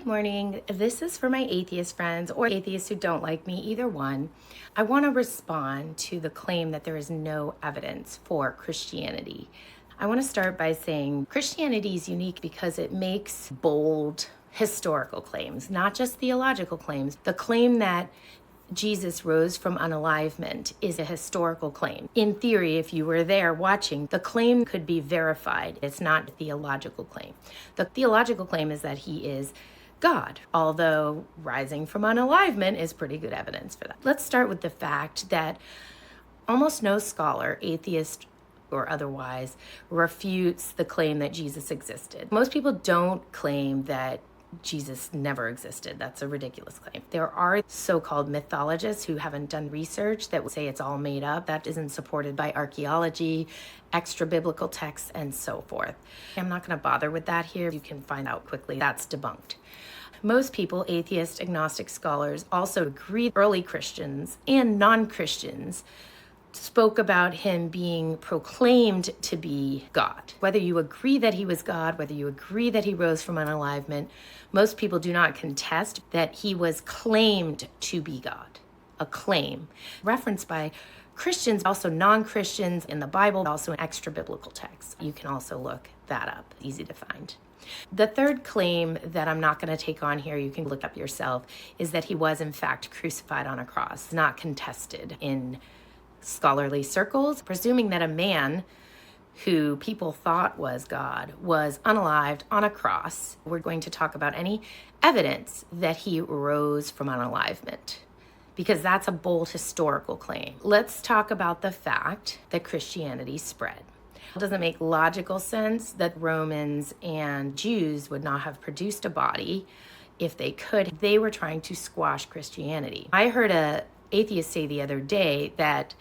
Good morning. This is for my atheist friends or atheists who don't like me, either one. I want to respond to the claim that there is no evidence for Christianity. I want to start by saying Christianity is unique because it makes bold historical claims, not just theological claims. The claim that Jesus rose from unalivement is a historical claim. In theory, if you were there watching, the claim could be verified. It's not a theological claim. The theological claim is that he is God, although rising from unalivement is pretty good evidence for that. Let's start with the fact that almost no scholar, atheist or otherwise, refutes the claim that Jesus existed. Most people don't claim that Jesus never existed. That's a ridiculous claim. There are so-called mythologists who haven't done research that would say it's all made up. That isn't supported by archaeology, extra biblical texts, and so forth. I'm not going to bother with that here. You can find out quickly. That's debunked. Most people, atheist, agnostic scholars, also agree early Christians and non-Christians spoke about him being proclaimed to be God. Whether you agree that he was God, whether you agree that he rose from unalivement, most people do not contest that he was claimed to be God. A claim. Referenced by Christians, also non-Christians in the Bible, also in extra biblical texts. You can also look that up. Easy to find. The third claim that I'm not going to take on here, you can look up yourself, is that he was in fact crucified on a cross, not contested in scholarly circles, presuming that a man who people thought was God was unalived on a cross. We're going to talk about any evidence that he rose from unalivement, because that's a bold historical claim. Let's talk about the fact that Christianity spread. It doesn't make logical sense that Romans and Jews would not have produced a body if they could. They were trying to squash Christianity. I heard a atheist say the other day that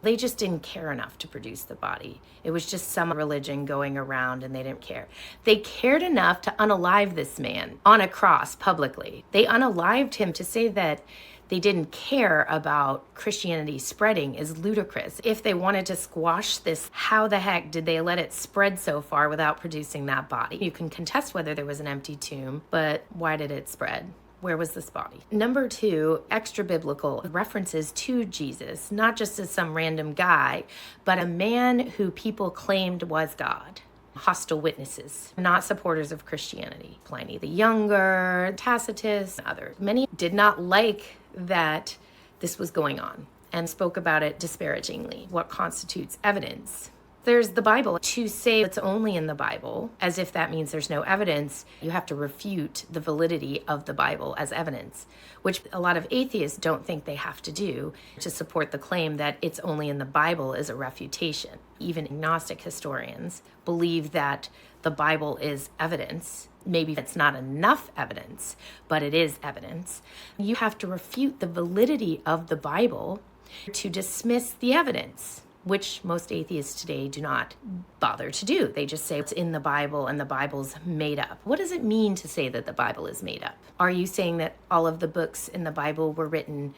they just didn't care enough to produce the body. It was just some religion going around and they didn't care. They cared enough to unalive this man on a cross publicly. They unalived him. To say that they didn't care about Christianity spreading is ludicrous. If they wanted to squash this, how the heck did they let it spread so far without producing that body? You can contest whether there was an empty tomb, but why did it spread? Where was this body? Number two, extra biblical references to Jesus, not just as some random guy, but a man who people claimed was God. Hostile witnesses, not supporters of Christianity. Pliny the Younger, Tacitus, others. Many did not like that this was going on and spoke about it disparagingly. What constitutes evidence? There's the Bible. To say it's only in the Bible, as if that means there's no evidence, you have to refute the validity of the Bible as evidence, which a lot of atheists don't think they have to do to support the claim that it's only in the Bible is a refutation. Even agnostic historians believe that the Bible is evidence. Maybe it's not enough evidence, but it is evidence. You have to refute the validity of the Bible to dismiss the evidence, which most atheists today do not bother to do. They just say it's in the Bible and the Bible's made up. What does it mean to say that the Bible is made up? Are you saying that all of the books in the Bible were written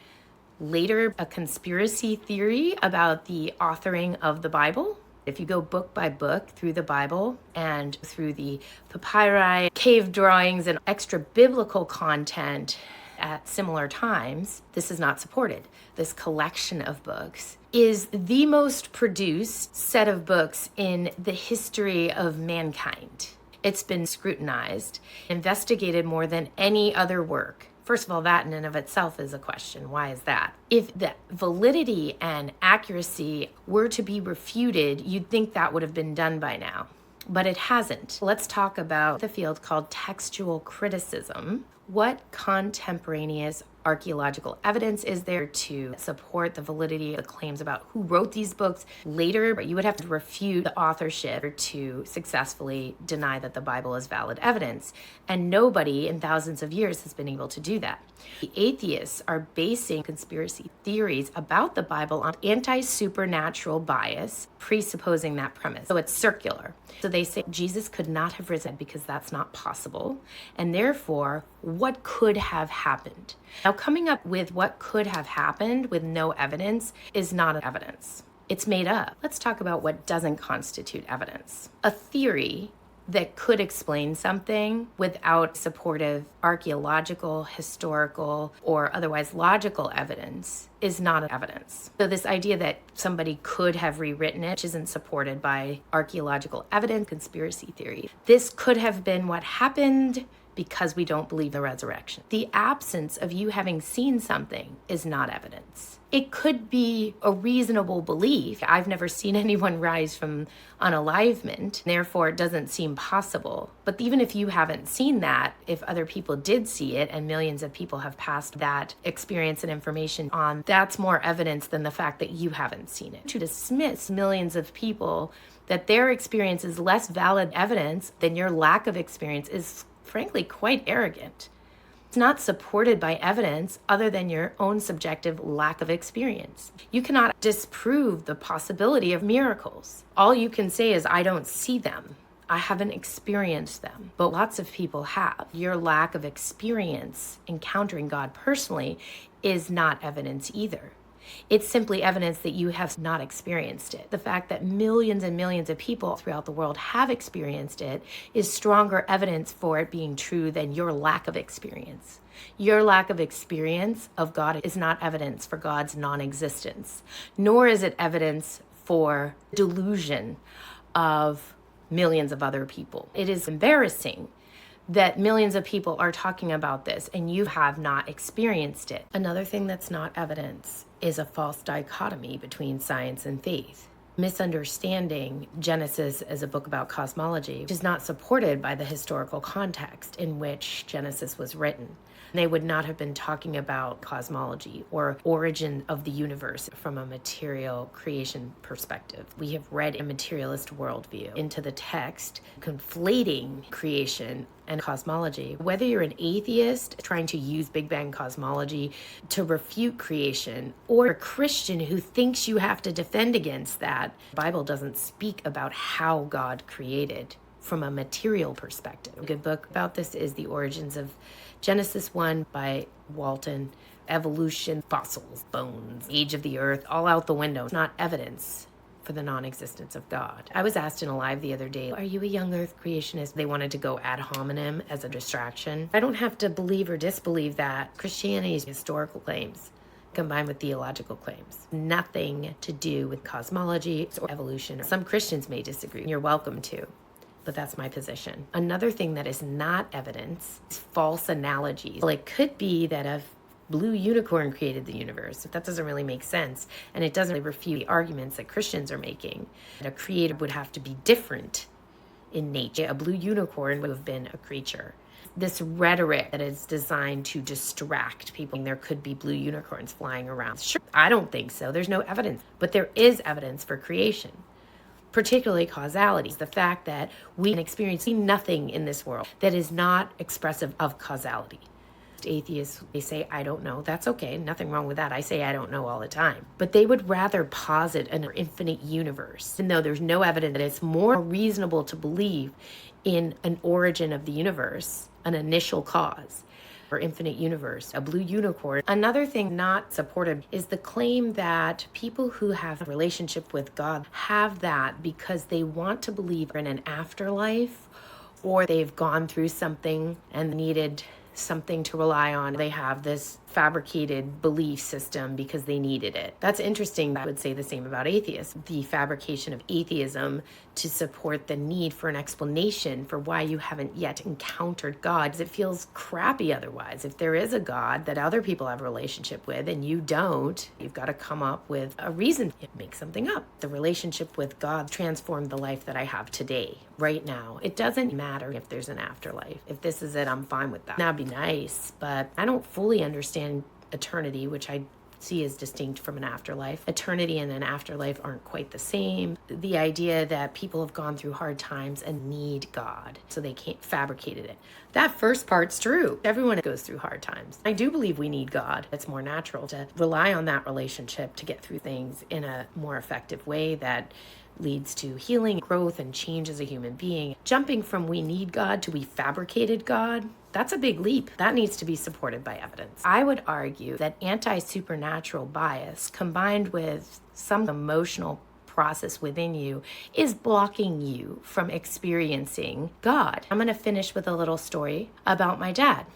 later, a conspiracy theory about the authoring of the Bible? If you go book by book through the Bible and through the papyri, cave drawings, and extra biblical content at similar times, this is not supported. This collection of books is the most produced set of books in the history of mankind. It's been scrutinized, investigated more than any other work. First of all, that in and of itself is a question. Why is that? If the validity and accuracy were to be refuted, you'd think that would have been done by now, but it hasn't. Let's talk about the field called textual criticism. What contemporaneous archaeological evidence is there to support the validity of the claims about who wrote these books later? You would have to refute the authorship to successfully deny that the Bible is valid evidence. And nobody in thousands of years has been able to do that. The atheists are basing conspiracy theories about the Bible on anti-supernatural bias, presupposing that premise. So it's circular. So they say Jesus could not have risen because that's not possible. And therefore, what could have happened? Now, coming up with what could have happened with no evidence is not evidence. It's made up. Let's talk about what doesn't constitute evidence. A theory that could explain something without supportive archaeological, historical, or otherwise logical evidence is not evidence. So this idea that somebody could have rewritten it, which isn't supported by archaeological evidence, conspiracy theory. This could have been what happened because we don't believe the resurrection. The absence of you having seen something is not evidence. It could be a reasonable belief. I've never seen anyone rise from unalivement, therefore it doesn't seem possible. But even if you haven't seen that, if other people did see it and millions of people have passed that experience and information on, that's more evidence than the fact that you haven't seen it. To dismiss millions of people that their experience is less valid evidence than your lack of experience is frankly quite arrogant. It's not supported by evidence other than your own subjective lack of experience. You cannot disprove the possibility of miracles. All you can say is, I don't see them. I haven't experienced them, but lots of people have. Your lack of experience encountering God personally is not evidence either. It's simply evidence that you have not experienced it. The fact that millions and millions of people throughout the world have experienced it is stronger evidence for it being true than your lack of experience. Your lack of experience of God is not evidence for God's non-existence, nor is it evidence for delusion of millions of other people. It is embarrassing that millions of people are talking about this and you have not experienced it. Another thing that's not evidence is a false dichotomy between science and faith. Misunderstanding Genesis as a book about cosmology, which is not supported by the historical context in which Genesis was written. They would not have been talking about cosmology or origin of the universe from a material creation perspective. We have read a materialist worldview into the text, conflating creation and cosmology. Whether you're an atheist trying to use Big Bang cosmology to refute creation, or a Christian who thinks you have to defend against that, the Bible doesn't speak about how God created from a material perspective. A good book about this is The Origins of Genesis 1 by Walton. Evolution, fossils, bones, age of the earth, all out the window. It's not evidence for the non-existence of God. I was asked in a live the other day, are you a young earth creationist? They wanted to go ad hominem as a distraction. I don't have to believe or disbelieve that. Christianity's historical claims combined with theological claims. Nothing to do with cosmology or evolution. Some Christians may disagree. You're welcome to. But that's my position. Another thing that is not evidence is false analogies. Well, it could be that a blue unicorn created the universe. That doesn't really make sense. And it doesn't really refute the arguments that Christians are making. A creator would have to be different in nature. A blue unicorn would have been a creature. This rhetoric that is designed to distract people. There could be blue unicorns flying around. Sure, I don't think so. There's no evidence. But there is evidence for creation. Particularly causality, the fact that we can experience nothing in this world that is not expressive of causality. Atheists, they say, I don't know. That's okay. Nothing wrong with that. I say I don't know all the time. But they would rather posit an infinite universe. And though there's no evidence that it's more reasonable to believe in an origin of the universe, an initial cause, or infinite universe, a blue unicorn. Another thing not supported is the claim that people who have a relationship with God have that because they want to believe in an afterlife, or they've gone through something and needed something to rely on. They have this fabricated belief system because they needed it. That's interesting. I would say the same about atheists. The fabrication of atheism to support the need for an explanation for why you haven't yet encountered God. It feels crappy otherwise. If there is a God that other people have a relationship with and you don't, you've got to come up with a reason. Make something up. The relationship with God transformed the life that I have today, right now. It doesn't matter if there's an afterlife. If this is it, I'm fine with that. That'd be nice, but I don't fully understand eternity, which I see as distinct from an afterlife. Eternity and an afterlife aren't quite the same. The idea that people have gone through hard times and need God, so they can't fabricate it. That first part's true. Everyone goes through hard times. I do believe we need God. It's more natural to rely on that relationship to get through things in a more effective way that leads to healing, growth, and change as a human being. Jumping from we need God to we fabricated God, that's a big leap. That needs to be supported by evidence. I would argue that anti-supernatural bias combined with some emotional process within you is blocking you from experiencing God. I'm going to finish with a little story about my dad.